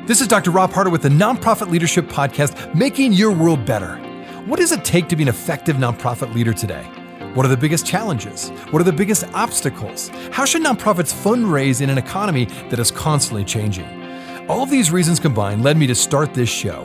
This is Dr. Rob Harder with the Nonprofit Leadership Podcast, Making Your World Better. What does it take to be an effective nonprofit leader today? What are the biggest challenges? What are the biggest obstacles? How should nonprofits fundraise in an economy that is constantly changing? All of these reasons combined led me to start this show.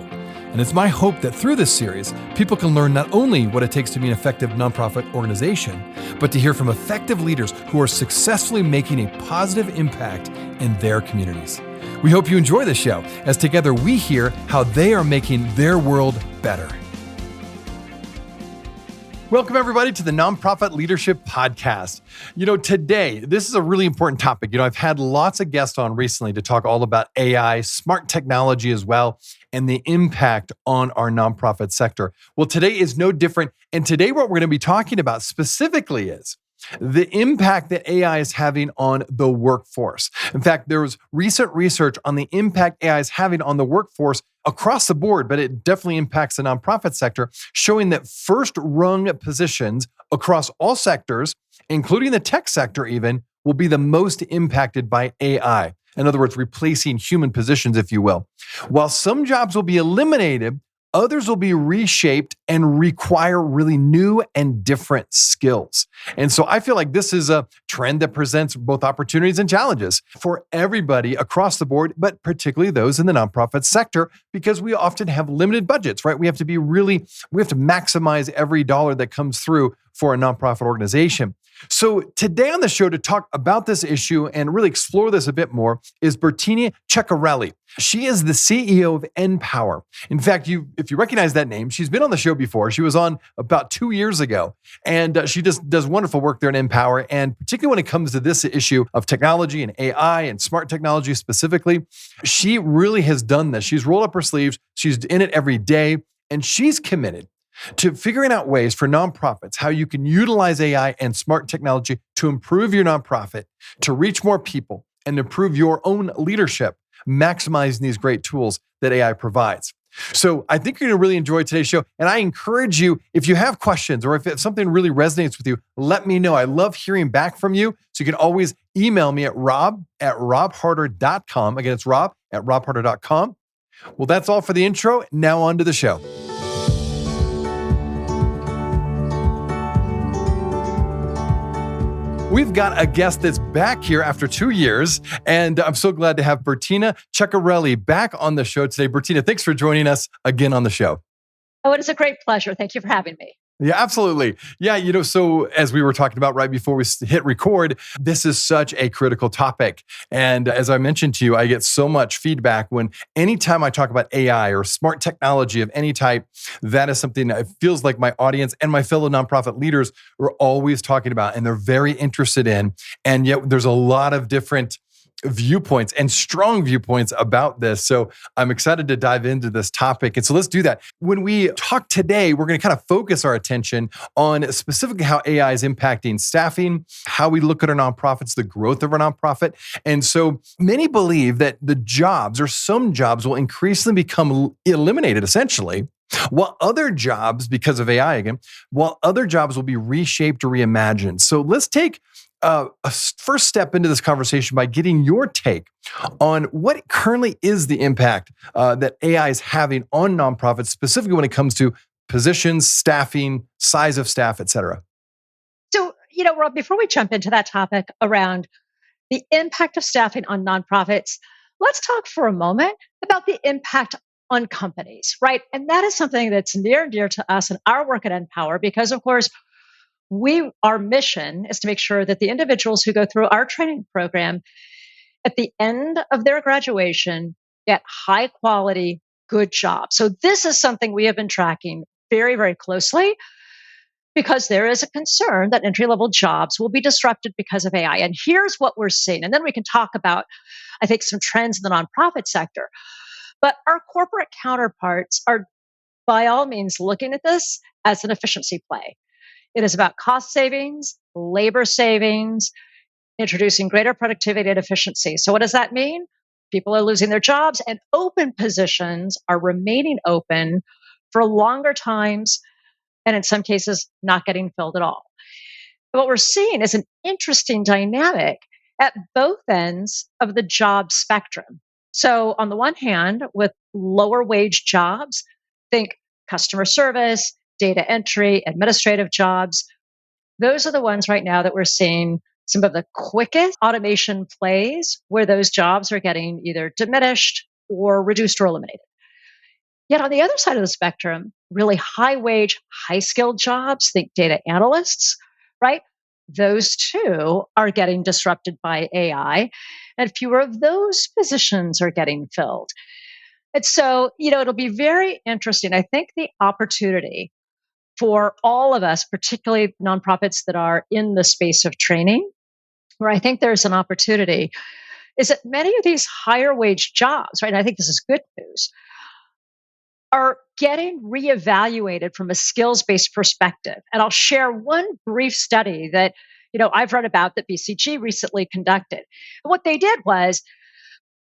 And it's my hope that through this series, people can learn not only what it takes to be an effective nonprofit organization, but to hear from effective leaders who are successfully making a positive impact in their communities. We hope you enjoy the show, as together we hear how they are making their world better. Welcome, everybody, to the Nonprofit Leadership Podcast. Today, this is a really important topic. I've had lots of guests on recently to talk all about AI, smart technology as well, and the impact on our nonprofit sector. Well, today is no different. And today, what we're going to be talking about specifically is the impact that AI is having on the workforce. In fact, there was recent research on the impact AI is having on the workforce across the board, but it definitely impacts the nonprofit sector, showing that first-rung positions across all sectors, including the tech sector even, will be the most impacted by AI. In other words, replacing human positions, if you will. While some jobs will be eliminated, others will be reshaped and require really new and different skills. And so I feel like this is a trend that presents both opportunities and challenges for everybody across the board, but particularly those in the nonprofit sector, because we often have limited budgets, right? We have to maximize every dollar that comes through for a nonprofit organization. So today on the show to talk about this issue and really explore this a bit more is Bertina Ceccarelli. She is the CEO of NPower. In fact, if you recognize that name, she's been on the show before. She was on about 2 years ago, and she just does wonderful work there in NPower. And particularly when it comes to this issue of technology and AI and smart technology specifically, she really has done this. She's rolled up her sleeves. She's in it every day, and she's committed to figuring out ways for nonprofits, how you can utilize AI and smart technology to improve your nonprofit, to reach more people, and improve your own leadership, maximizing these great tools that AI provides. So I think you're going to really enjoy today's show. And I encourage you, if you have questions or if something really resonates with you, let me know. I love hearing back from you. So you can always email me at rob@robharder.com. Again, it's rob@robharder.com. Well, that's all for the intro. Now on to the show. We've got a guest that's back here after 2 years, and I'm so glad to have Bertina Ceccarelli back on the show today. Bertina, thanks for joining us again on the show. Oh, it is a great pleasure. Thank you for having me. Yeah, absolutely. Yeah, so as we were talking about right before we hit record, this is such a critical topic. And as I mentioned to you, I get so much feedback when anytime I talk about AI or smart technology of any type, that is something that it feels like my audience and my fellow nonprofit leaders are always talking about and they're very interested in. And yet there's a lot of different viewpoints and strong viewpoints about this. So I'm excited to dive into this topic. And so let's do that. When we talk today, we're going to kind of focus our attention on specifically how AI is impacting staffing, how we look at our nonprofits, the growth of our nonprofit. And so many believe that the jobs or some jobs will increasingly become eliminated essentially, while other jobs, because of AI again, while other jobs will be reshaped or reimagined. So let's take a first step into this conversation by getting your take on what currently is the impact that AI is having on nonprofits, specifically when it comes to positions, staffing, size of staff, et cetera. So, Rob, before we jump into that topic around the impact of staffing on nonprofits, let's talk for a moment about the impact on companies, right? And that is something that's near and dear to us in our work at NPower, because of course, our mission is to make sure that the individuals who go through our training program at the end of their graduation get high quality, good jobs. So this is something we have been tracking very, very closely because there is a concern that entry-level jobs will be disrupted because of AI. And here's what we're seeing. And then we can talk about, I think, some trends in the nonprofit sector. But our corporate counterparts are by all means looking at this as an efficiency play. It is about cost savings, labor savings, introducing greater productivity and efficiency. So what does that mean? People are losing their jobs and open positions are remaining open for longer times and in some cases not getting filled at all. But what we're seeing is an interesting dynamic at both ends of the job spectrum. So, on the one hand, with lower wage jobs, think customer service, data entry, administrative jobs, those are the ones right now that we're seeing some of the quickest automation plays where those jobs are getting either diminished or reduced or eliminated. Yet on the other side of the spectrum, really high wage, high skilled jobs, think data analysts, right? Those too are getting disrupted by AI, and fewer of those positions are getting filled. And so, it'll be very interesting. I think the opportunity for all of us, particularly nonprofits that are in the space of training, where I think there's an opportunity, is that many of these higher wage jobs, right? And I think this is good news, are getting reevaluated from a skills based perspective. And I'll share one brief study that I've read about that BCG recently conducted. And what they did was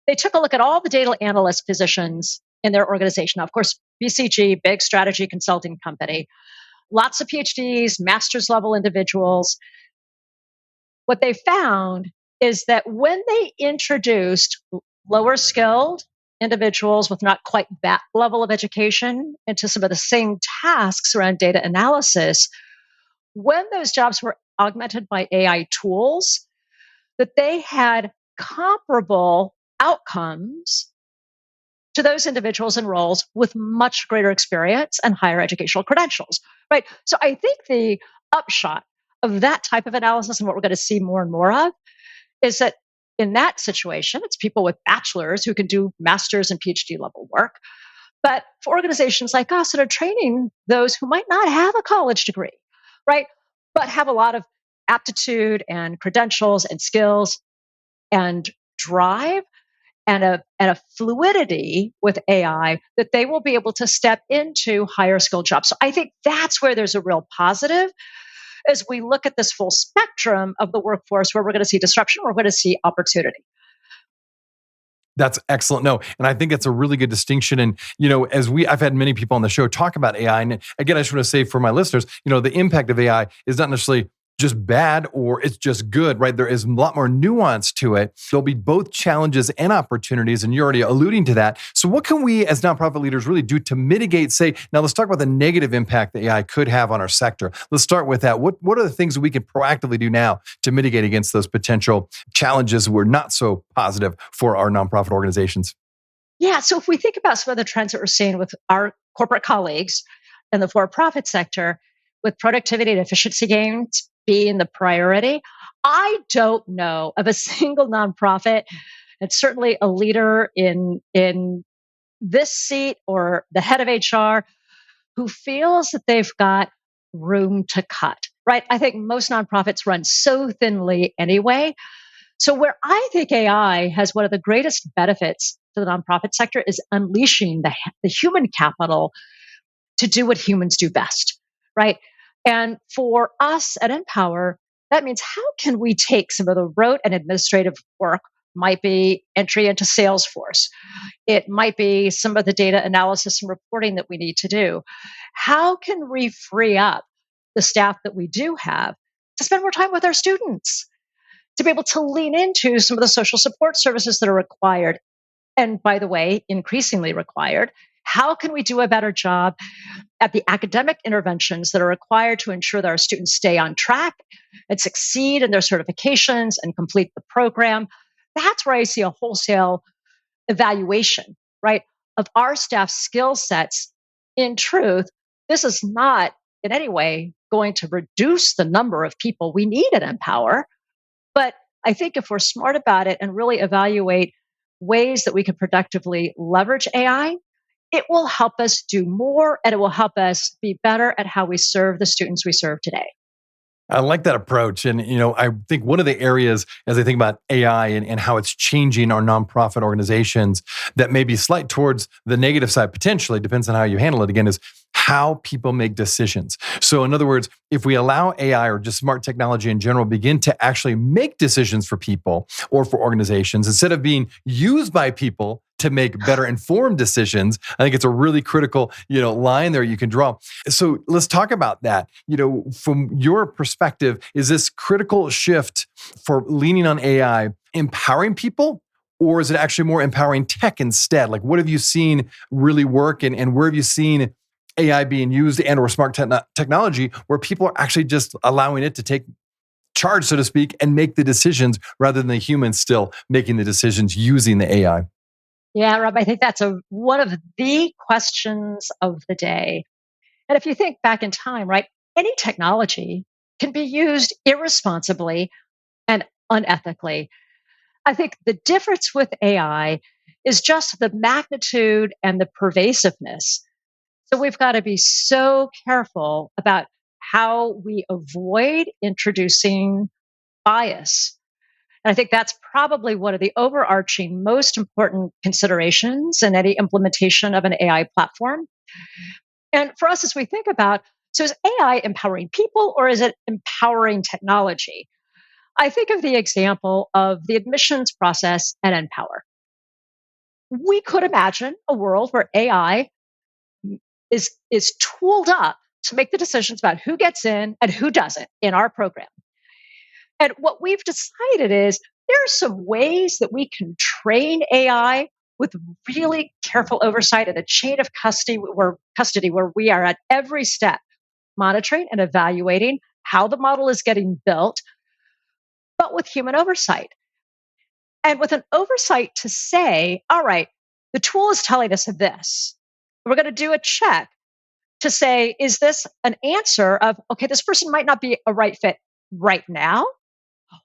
they took a look at all the data analyst positions in their organization. Now, of course, BCG, big strategy consulting company, lots of PhDs, master's level individuals. What they found is that when they introduced lower skilled individuals with not quite that level of education into some of the same tasks around data analysis, when those jobs were augmented by AI tools, that they had comparable outcomes to those individuals in roles with much greater experience and higher educational credentials, right? So I think the upshot of that type of analysis and what we're going to see more and more of is that in that situation, it's people with bachelors who can do master's and PhD level work. But for organizations like us that are training those who might not have a college degree, right, but have a lot of aptitude and credentials and skills and drive and a fluidity with AI, that they will be able to step into higher skill jobs. So I think that's where there's a real positive as we look at this full spectrum of the workforce where we're going to see disruption, we're going to see opportunity. That's excellent. No, and I think it's a really good distinction. And, I've had many people on the show talk about AI. And again, I just want to say for my listeners, the impact of AI is not necessarily just bad or it's just good, right? There is a lot more nuance to it. There'll be both challenges and opportunities, and you're already alluding to that. So what can we as nonprofit leaders really do to mitigate, now let's talk about the negative impact that AI could have on our sector. Let's start with that. What are the things that we can proactively do now to mitigate against those potential challenges that were not so positive for our nonprofit organizations? Yeah. So if we think about some of the trends that we're seeing with our corporate colleagues in the for-profit sector, with productivity and efficiency gains being the priority, I don't know of a single nonprofit, and certainly a leader in this seat or the head of HR, who feels that they've got room to cut. Right? I think most nonprofits run so thinly anyway. So where I think AI has one of the greatest benefits to the nonprofit sector is unleashing the human capital to do what humans do best, right? And for us at NPower, that means how can we take some of the rote and administrative work, might be entry into Salesforce, it might be some of the data analysis and reporting that we need to do. How can we free up the staff that we do have to spend more time with our students, to be able to lean into some of the social support services that are required? And by the way, increasingly required. How can we do a better job at the academic interventions that are required to ensure that our students stay on track and succeed in their certifications and complete the program? That's where I see a wholesale evaluation, right, of our staff's skill sets. In truth, this is not in any way going to reduce the number of people we need at NPower. But I think if we're smart about it and really evaluate ways that we can productively leverage AI, it will help us do more and it will help us be better at how we serve the students we serve today. I like that approach. And, I think one of the areas as I think about AI and how it's changing our nonprofit organizations that may be slight towards the negative side, potentially, depends on how you handle it, again, is how people make decisions. So in other words, if we allow AI or just smart technology in general begin to actually make decisions for people or for organizations, instead of being used by people to make better informed decisions, I think it's a really critical, line there you can draw. So let's talk about that. From your perspective, is this critical shift for leaning on AI empowering people, Or is it actually more empowering tech instead? Like, what have you seen really work, and where have you seen AI being used and or smart technology where people are actually just allowing it to take charge, so to speak, and make the decisions rather than the humans still making the decisions using the AI? Yeah, Rob, I think that's one of the questions of the day. And if you think back in time, right, any technology can be used irresponsibly and unethically. I think the difference with AI is just the magnitude and the pervasiveness. So we've got to be so careful about how we avoid introducing bias. And I think that's probably one of the overarching, most important considerations in any implementation of an AI platform. And for us, as we think about, so is AI empowering people or is it empowering technology? I think of the example of the admissions process at NPower. We could imagine a world where AI is tooled up to make the decisions about who gets in and who doesn't in our program. And what we've decided is there are some ways that we can train AI with really careful oversight and a chain of custody where we are at every step monitoring and evaluating how the model is getting built, but with human oversight. And with an oversight to say, all right, the tool is telling us this. We're going to do a check to say, is this an answer of, okay, this person might not be a right fit right now,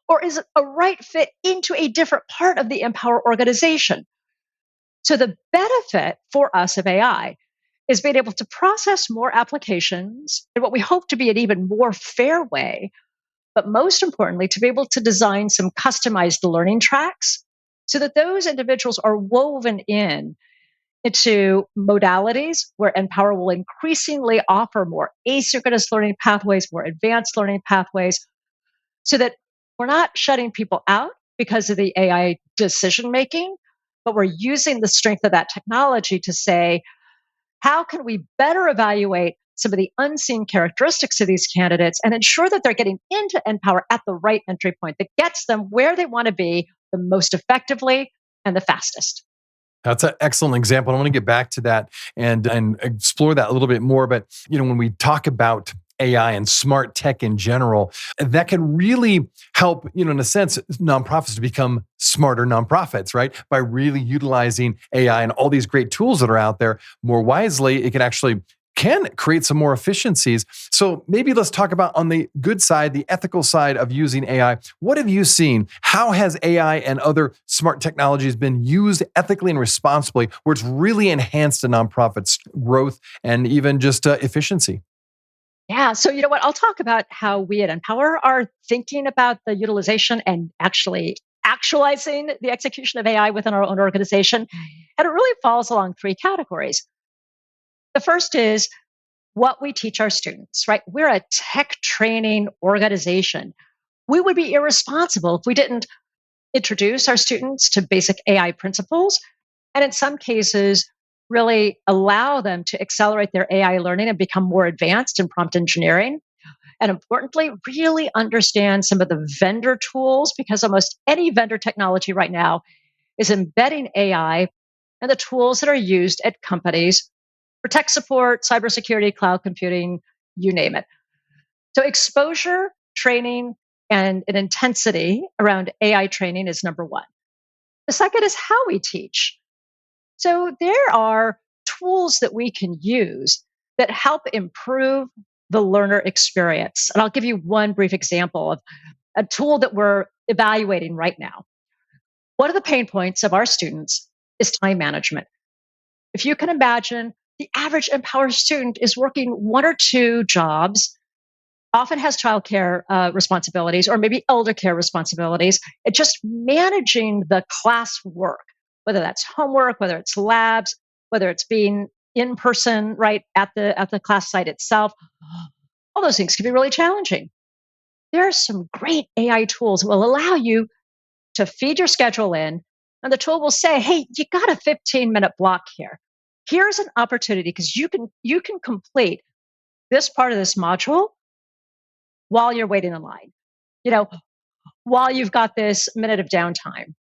or is it a right fit into a different part of the NPower organization? So the benefit for us of AI is being able to process more applications in what we hope to be an even more fair way, but most importantly, to be able to design some customized learning tracks so that those individuals are woven in into modalities where NPower will increasingly offer more asynchronous learning pathways, more advanced learning pathways, so that we're not shutting people out because of the AI decision making, but we're using the strength of that technology to say, how can we better evaluate some of the unseen characteristics of these candidates and ensure that they're getting into NPower at the right entry point that gets them where they want to be the most effectively and the fastest? That's an excellent example. I want to get back to that and explore that a little bit more. But when we talk about AI and smart tech in general, that can really help, in a sense, nonprofits to become smarter nonprofits, right? By really utilizing AI and all these great tools that are out there more wisely, it can create some more efficiencies. So maybe let's talk about on the good side, the ethical side of using AI. What have you seen? How has AI and other smart technologies been used ethically and responsibly where it's really enhanced a nonprofit's growth and even just efficiency? Yeah. So, you know what? I'll talk about how we at NPower are thinking about the utilization and actually actualizing the execution of AI within our own organization. And it really falls along three categories. The first is what we teach our students, right? We're a tech training organization. We would be irresponsible if we didn't introduce our students to basic AI principles, and in some cases, really allow them to accelerate their AI learning and become more advanced in prompt engineering. And importantly, really understand some of the vendor tools because almost any vendor technology right now is embedding AI and the tools that are used at companies for tech support, cybersecurity, cloud computing, you name it. So, exposure, training, and an intensity around AI training is number one. The second is how we teach. So, there are tools that we can use that help improve the learner experience. And I'll give you one brief example of a tool that we're evaluating right now. One of the pain points of our students is time management. If you can imagine, the average Empower student is working one or two jobs, often has childcare responsibilities or maybe elder care responsibilities. It's just managing the class work, whether that's homework, whether it's labs, whether it's being in person, right at the class site itself. All those things can be really challenging. There are some great AI tools that will allow you to feed your schedule in, and the tool will say, "Hey, you got a 15-minute block here. Here's an opportunity because you can complete this part of this module while you're waiting in line. You know, while you've got this minute of downtime."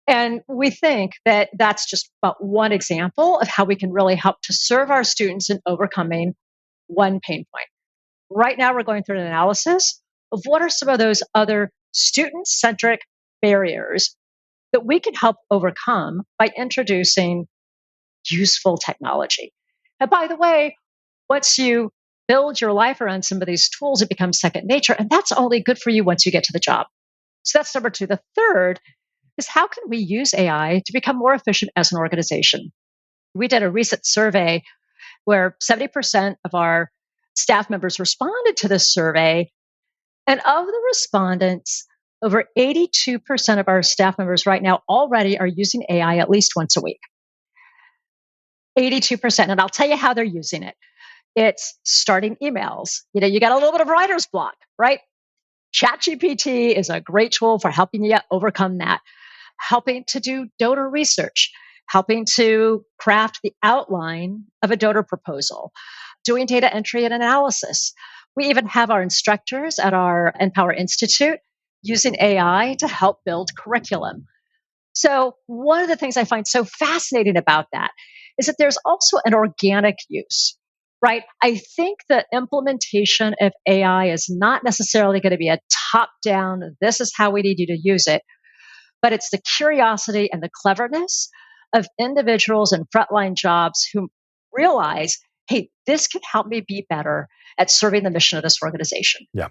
And we think that that's just about one example of how we can really help to serve our students in overcoming one pain point. Right now, we're going through an analysis of what are some of those other student centric barriers that we can help overcome by introducing useful technology. And by the way, once you build your life around some of these tools, it becomes second nature. And that's only good for you once you get to the job. So that's number two. The third is how can we use AI to become more efficient as an organization? We did a recent survey where 70% of our staff members responded to this survey. And of the respondents, over 82% of our staff members right now already are using AI at least once a week. 82%. And I'll tell you how they're using it. It's starting emails. You got a little bit of writer's block, right? ChatGPT is a great tool for helping you overcome that, helping to do donor research, helping to craft the outline of a donor proposal, doing data entry and analysis. We even have our instructors at our NPower Institute using AI to help build curriculum. So, one of the things I find so fascinating about that is that there's also an organic use, right? I think the implementation of AI is not necessarily going to be a top down, this is how we need you to use it, but it's the curiosity and the cleverness of individuals in frontline jobs who realize, hey, this can help me be better at serving the mission of this organization. Yeah.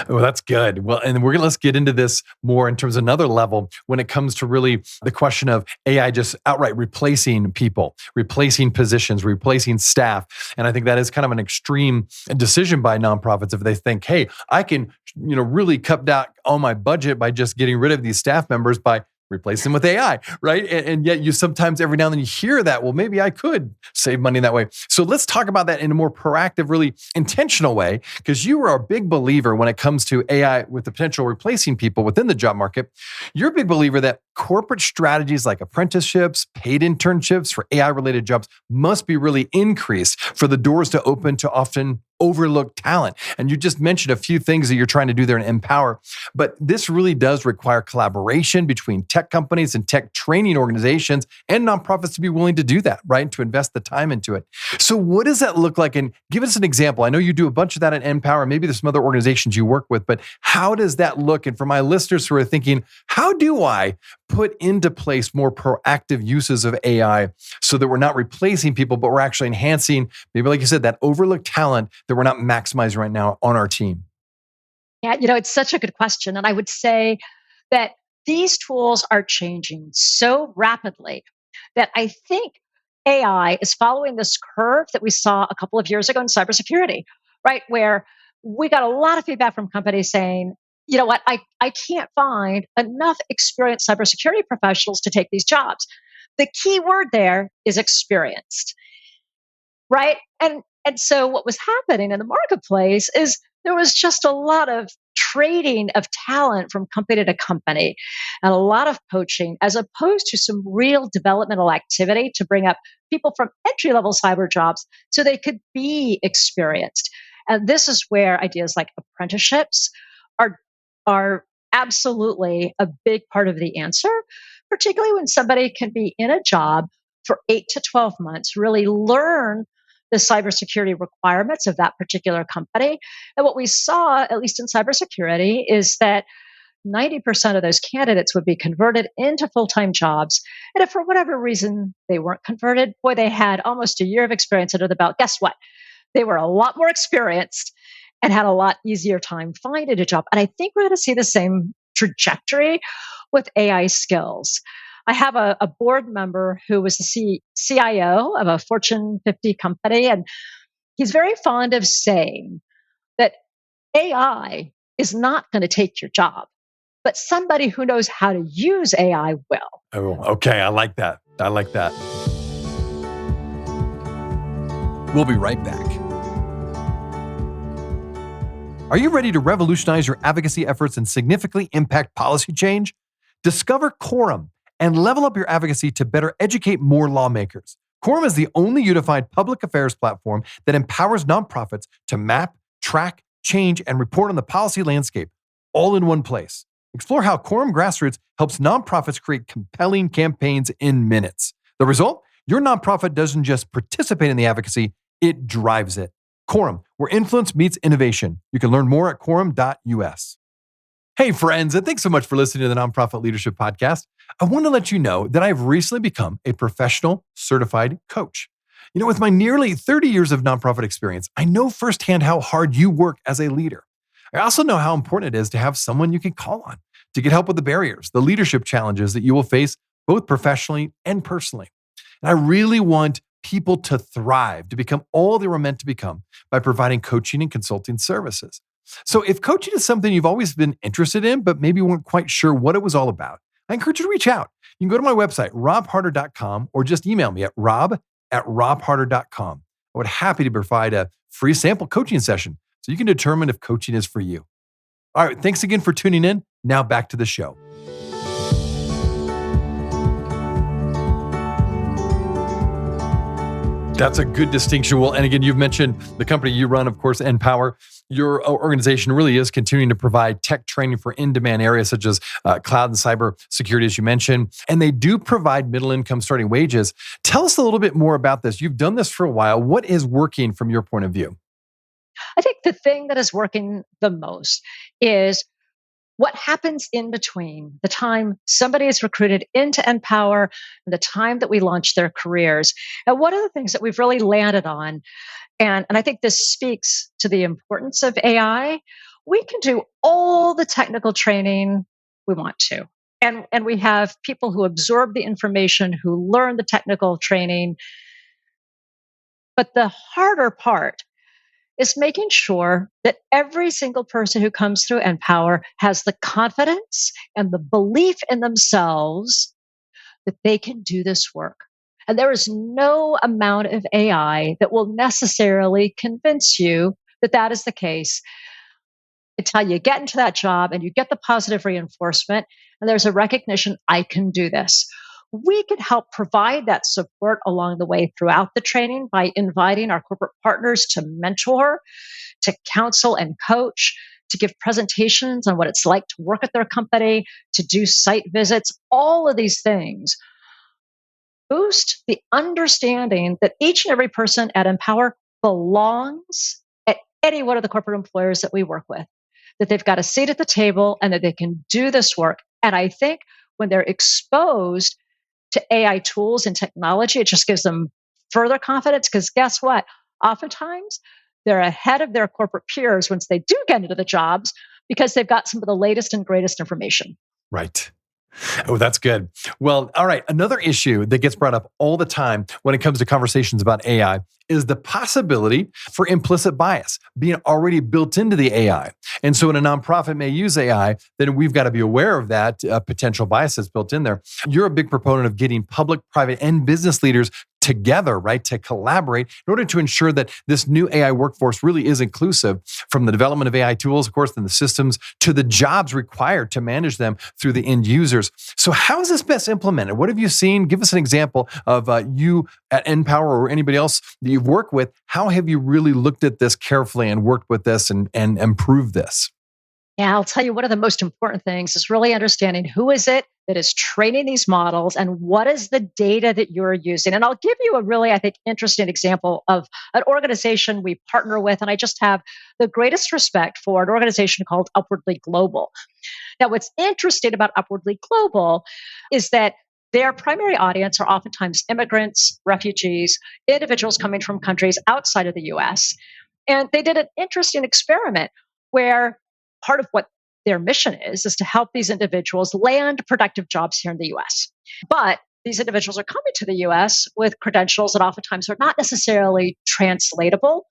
Well, that's good. Well, and let's get into this more in terms of another level when it comes to really the question of AI just outright replacing people, replacing positions, replacing staff. And I think that is kind of an extreme decision by nonprofits if they think, hey, I can, really cut down on my budget by just getting rid of these staff members by replace them with AI, right? And yet you sometimes every now and then you hear that, well, maybe I could save money that way. So let's talk about that in a more proactive, really intentional way, because you are a big believer when it comes to AI with the potential replacing people within the job market. You're a big believer that corporate strategies like apprenticeships, paid internships for AI-related jobs must be really increased for the doors to open to often overlooked talent. And you just mentioned a few things that you're trying to do there in NPower, but this really does require collaboration between tech companies and tech training organizations and nonprofits to be willing to do that, right? To invest the time into it. So what does that look like? And give us an example. I know you do a bunch of that at NPower. Maybe there's some other organizations you work with, but how does that look? And for my listeners who are thinking, how do I put into place more proactive uses of AI so that we're not replacing people, but we're actually enhancing, maybe like you said, that overlooked talent that we're not maximizing right now on our team? Yeah, it's such a good question. And I would say that these tools are changing so rapidly that I think AI is following this curve that we saw a couple of years ago in cybersecurity, right? Where we got a lot of feedback from companies saying, you know what, I can't find enough experienced cybersecurity professionals to take these jobs. The key word there is experienced, right? And so what was happening in the marketplace is there was just a lot of trading of talent from company to company and a lot of poaching as opposed to some real developmental activity to bring up people from entry level cyber jobs so they could be experienced. And this is where ideas like apprenticeships are are absolutely a big part of the answer, particularly when somebody can be in a job for 8 to 12 months, really learn the cybersecurity requirements of that particular company. And what we saw, at least in cybersecurity, is that 90% of those candidates would be converted into full time jobs. And if for whatever reason they weren't converted, boy, they had almost a year of experience under the belt. Guess what? They were a lot more experienced and had a lot easier time finding a job. And I think we're going to see the same trajectory with AI skills. I have a board member who was the CIO of a Fortune 50 company, and he's very fond of saying that AI is not going to take your job, but somebody who knows how to use AI will. Oh, okay. I like that. I like that. We'll be right back. Are you ready to revolutionize your advocacy efforts and significantly impact policy change? Discover Quorum and level up your advocacy to better educate more lawmakers. Quorum is the only unified public affairs platform that empowers nonprofits to map, track, change, and report on the policy landscape, all in one place. Explore how Quorum Grassroots helps nonprofits create compelling campaigns in minutes. The result? Your nonprofit doesn't just participate in the advocacy, it drives it. Quorum, where influence meets innovation. You can learn more at quorum.us. Hey, friends, and thanks so much for listening to the Nonprofit Leadership Podcast. I want to let you know that I've recently become a professional certified coach. With my nearly 30 years of nonprofit experience, I know firsthand how hard you work as a leader. I also know how important it is to have someone you can call on to get help with the barriers, the leadership challenges that you will face both professionally and personally. And I really want people to thrive, to become all they were meant to become by providing coaching and consulting services. So if coaching is something you've always been interested in, but maybe weren't quite sure what it was all about, I encourage you to reach out. You can go to my website, robharder.com, or just email me at rob@robharder.com. I would happy to provide a free sample coaching session so you can determine if coaching is for you. All right, thanks again for tuning in. Now back to the show. That's a good distinction. Well, and again, you've mentioned the company you run, of course, NPower. Your organization really is continuing to provide tech training for in-demand areas such as cloud and cyber security, as you mentioned. And they do provide middle-income starting wages. Tell us a little bit more about this. You've done this for a while. What is working from your point of view? I think the thing that is working the most is what happens in between the time somebody is recruited into NPower and the time that we launch their careers. And one of the things that we've really landed on, and I think this speaks to the importance of AI, we can do all the technical training we want to. And we have people who absorb the information, who learn the technical training. But the harder part is making sure that every single person who comes through NPower has the confidence and the belief in themselves that they can do this work. And there is no amount of AI that will necessarily convince you that that is the case until you get into that job and you get the positive reinforcement and there's a recognition, I can do this. We can help provide that support along the way throughout the training by inviting our corporate partners to mentor, to counsel and coach, to give presentations on what it's like to work at their company, to do site visits. All of these things boost the understanding that each and every person at NPower belongs at any one of the corporate employers that we work with, that they've got a seat at the table and that they can do this work. And I think when they're exposed to AI tools and technology, it just gives them further confidence because guess what? Oftentimes, they're ahead of their corporate peers once they do get into the jobs because they've got some of the latest and greatest information. Right. Oh, that's good. Well, all right. Another issue that gets brought up all the time when it comes to conversations about AI is the possibility for implicit bias being already built into the AI. And so when a nonprofit may use AI, then we've got to be aware of that potential bias that's built in there. You're a big proponent of getting public, private, and business leaders together, right, to collaborate in order to ensure that this new AI workforce really is inclusive, from the development of AI tools, of course, and the systems to the jobs required to manage them through the end users. So how is this best implemented? What have you seen? Give us an example of you at NPower or anybody else that you've worked with. How have you really looked at this carefully and worked with this and improved this? Yeah, I'll tell you one of the most important things is really understanding who is it that is training these models and what is the data that you're using. And I'll give you a really, I think, interesting example of an organization we partner with. And I just have the greatest respect for an organization called Upwardly Global. Now, what's interesting about Upwardly Global is that their primary audience are oftentimes immigrants, refugees, individuals coming from countries outside of the US. And they did an interesting experiment where part of what their mission is to help these individuals land productive jobs here in the US. But these individuals are coming to the US with credentials that oftentimes are not necessarily translatable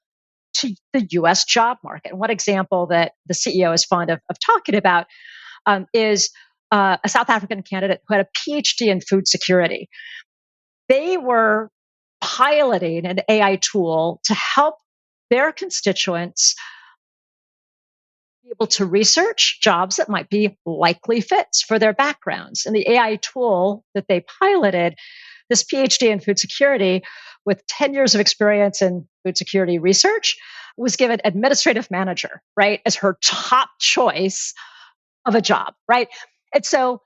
to the US job market. And one example that the CEO is fond of talking about is a South African candidate who had a PhD in food security. They were piloting an AI tool to help their constituents be able to research jobs that might be likely fits for their backgrounds. And the AI tool that they piloted, this PhD in food security with 10 years of experience in food security research, was given administrative manager, right, as her top choice of a job, right? And so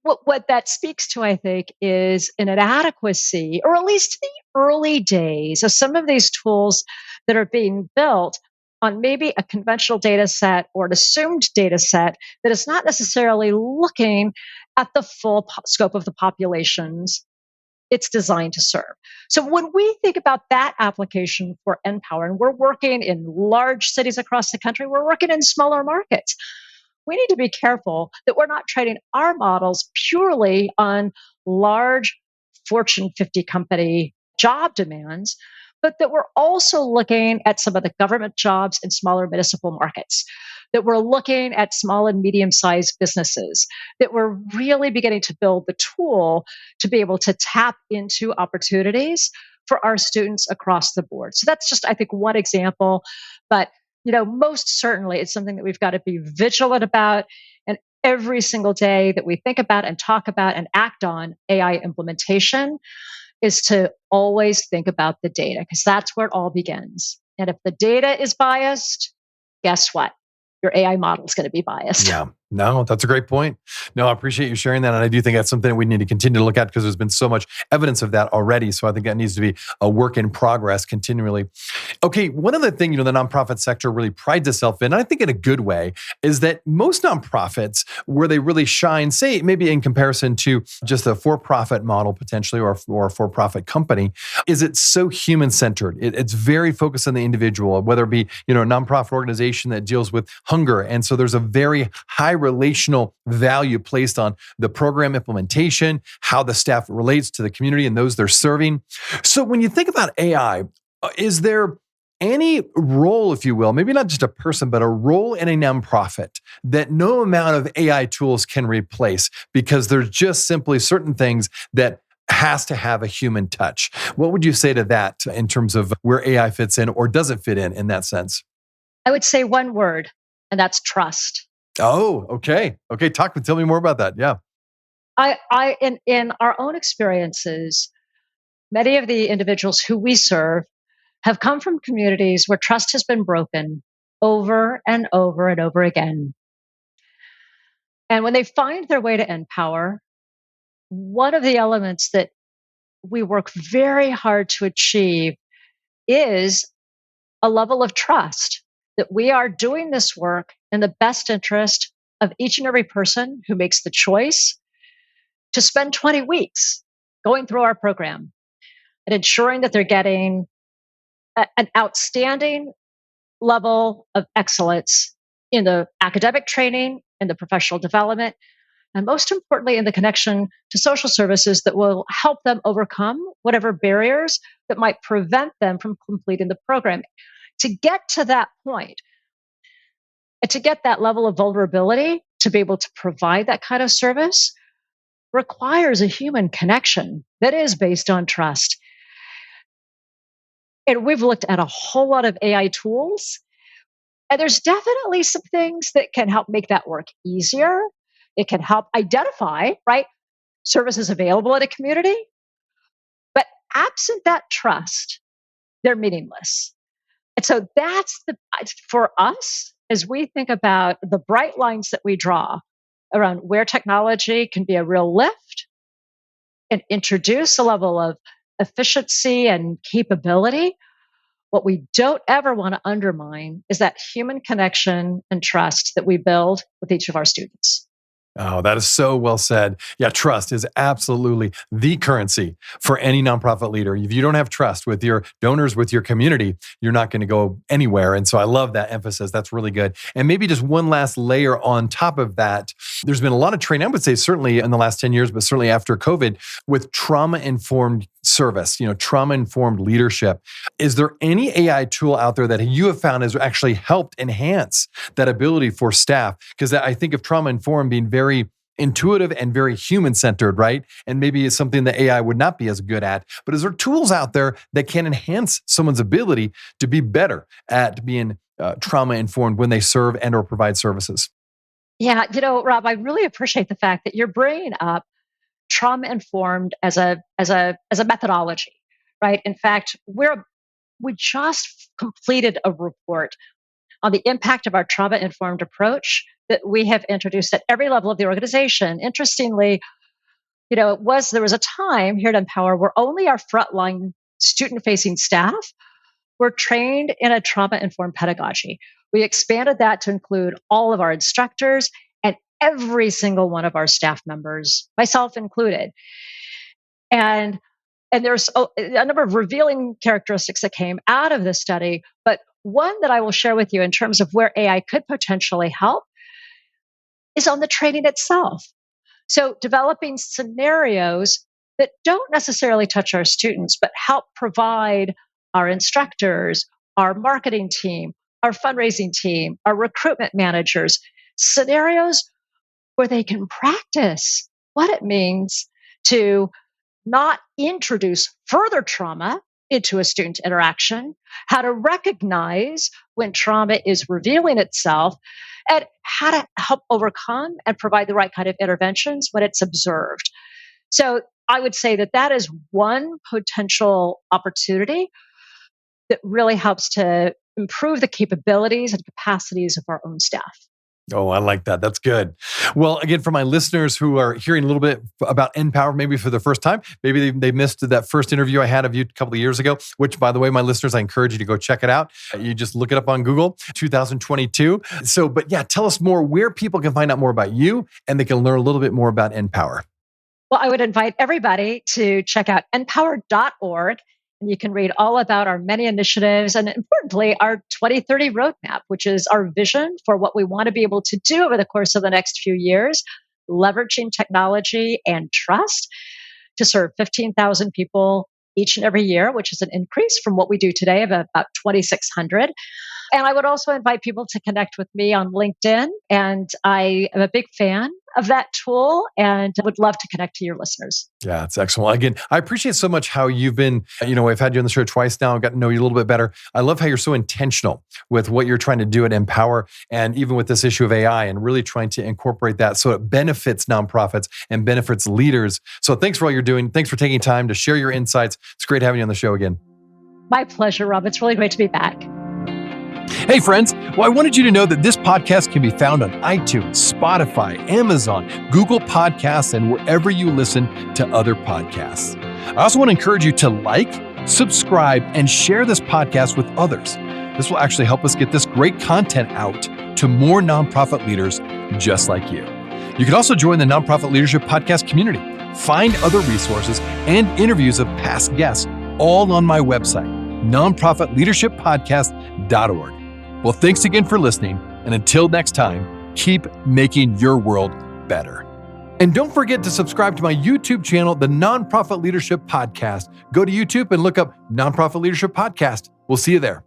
what that speaks to, I think, is an inadequacy, or at least the early days of some of these tools that are being built on maybe a conventional data set or an assumed data set that is not necessarily looking at the full scope of the populations it's designed to serve. So when we think about that application for NPower, and we're working in large cities across the country, we're working in smaller markets, we need to be careful that we're not training our models purely on large Fortune 50 company job demands, but that we're also looking at some of the government jobs in smaller municipal markets, that we're looking at small and medium sized businesses, that we're really beginning to build the tool to be able to tap into opportunities for our students across the board. So that's just, I think, one example. But most certainly it's something that we've got to be vigilant about. And every single day that we think about and talk about and act on AI implementation is to always think about the data, because that's where it all begins. And if the data is biased, guess what? Your AI model is going to be biased. Yeah. No, that's a great point. No, I appreciate you sharing that. And I do think that's something we need to continue to look at because there's been so much evidence of that already. So I think that needs to be a work in progress continually. Okay, one other thing, the nonprofit sector really prides itself in, and I think in a good way, is that most nonprofits, where they really shine, say maybe in comparison to just a for-profit model potentially, or a for-profit company, is it's so human-centered. It's very focused on the individual, whether it be, a nonprofit organization that deals with hunger. And so there's a very high relational value placed on the program implementation, how the staff relates to the community and those they're serving. So when you think about AI, is there any role, if you will, maybe not just a person, but a role in a nonprofit that no amount of AI tools can replace, because there's just simply certain things that has to have a human touch? What would you say to that in terms of where AI fits in or doesn't fit in that sense? I would say one word, and that's trust. Oh, okay. Okay. Tell me more about that. Yeah. In our own experiences, many of the individuals who we serve have come from communities where trust has been broken over and over and over again. And when they find their way to NPower, one of the elements that we work very hard to achieve is a level of trust that we are doing this work in the best interest of each and every person who makes the choice to spend 20 weeks going through our program and ensuring that they're getting an outstanding level of excellence in the academic training, in the professional development, and most importantly, in the connection to social services that will help them overcome whatever barriers that might prevent them from completing the program. To get to that point, and to get that level of vulnerability to be able to provide that kind of service requires a human connection that is based on trust. And we've looked at a whole lot of AI tools, and there's definitely some things that can help make that work easier. It can help identify, right, services available in a community. But absent that trust, they're meaningless. And so for us, as we think about the bright lines that we draw around where technology can be a real lift and introduce a level of efficiency and capability, what we don't ever want to undermine is that human connection and trust that we build with each of our students. Oh, that is so well said. Yeah, trust is absolutely the currency for any nonprofit leader. If you don't have trust with your donors, with your community, you're not going to go anywhere. And so I love that emphasis. That's really good. And maybe just one last layer on top of that. There's been a lot of training, I would say certainly in the last 10 years, but certainly after COVID, with trauma-informed service, trauma-informed leadership. Is there any AI tool out there that you have found has actually helped enhance that ability for staff? Because I think of trauma-informed being very intuitive and very human-centered, right? And maybe it's something that AI would not be as good at. But is there tools out there that can enhance someone's ability to be better at being trauma-informed when they serve and or provide services? Yeah, Rob, I really appreciate the fact that you're bringing up trauma informed as a methodology, right? In fact, we just completed a report on the impact of our trauma informed approach that we have introduced at every level of the organization. Interestingly, there was a time here at NPower where only our frontline student-facing staff were trained in a trauma-informed pedagogy. We expanded that to include all of our instructors and every single one of our staff members, myself included. And there's a number of revealing characteristics that came out of this study, but one that I will share with you in terms of where AI could potentially help is on the training itself. So developing scenarios that don't necessarily touch our students, but help provide our instructors, our marketing team, our fundraising team, our recruitment managers, scenarios where they can practice what it means to not introduce further trauma into a student interaction, how to recognize when trauma is revealing itself, and how to help overcome and provide the right kind of interventions when it's observed. So I would say that is one potential opportunity that really helps to improve the capabilities and capacities of our own staff. Oh, I like that. That's good. Well, again, for my listeners who are hearing a little bit about NPower, maybe for the first time, maybe they missed that first interview I had of you a couple of years ago, which, by the way, my listeners, I encourage you to go check it out. You just look it up on Google, 2022. But yeah, tell us more where people can find out more about you and they can learn a little bit more about NPower. Well, I would invite everybody to check out npower.org. And you can read all about our many initiatives and, importantly, our 2030 roadmap, which is our vision for what we want to be able to do over the course of the next few years, leveraging technology and trust to serve 15,000 people each and every year, which is an increase from what we do today of about 2,600. And I would also invite people to connect with me on LinkedIn. And I am a big fan of that tool and would love to connect to your listeners. Yeah, it's excellent. Again, I appreciate so much how you've been, I've had you on the show twice now. I've got to know you a little bit better. I love how you're so intentional with what you're trying to do at NPower and even with this issue of AI and really trying to incorporate that so it benefits nonprofits and benefits leaders. So thanks for all you're doing. Thanks for taking time to share your insights. It's great having you on the show again. My pleasure, Rob. It's really great to be back. Hey friends, well, I wanted you to know that this podcast can be found on iTunes, Spotify, Amazon, Google Podcasts, and wherever you listen to other podcasts. I also want to encourage you to like, subscribe, and share this podcast with others. This will actually help us get this great content out to more nonprofit leaders just like you. You can also join the Nonprofit Leadership Podcast community. Find other resources and interviews of past guests all on my website, nonprofitleadershippodcast.org. Well, thanks again for listening. And until next time, keep making your world better. And don't forget to subscribe to my YouTube channel, the Nonprofit Leadership Podcast. Go to YouTube and look up Nonprofit Leadership Podcast. We'll see you there.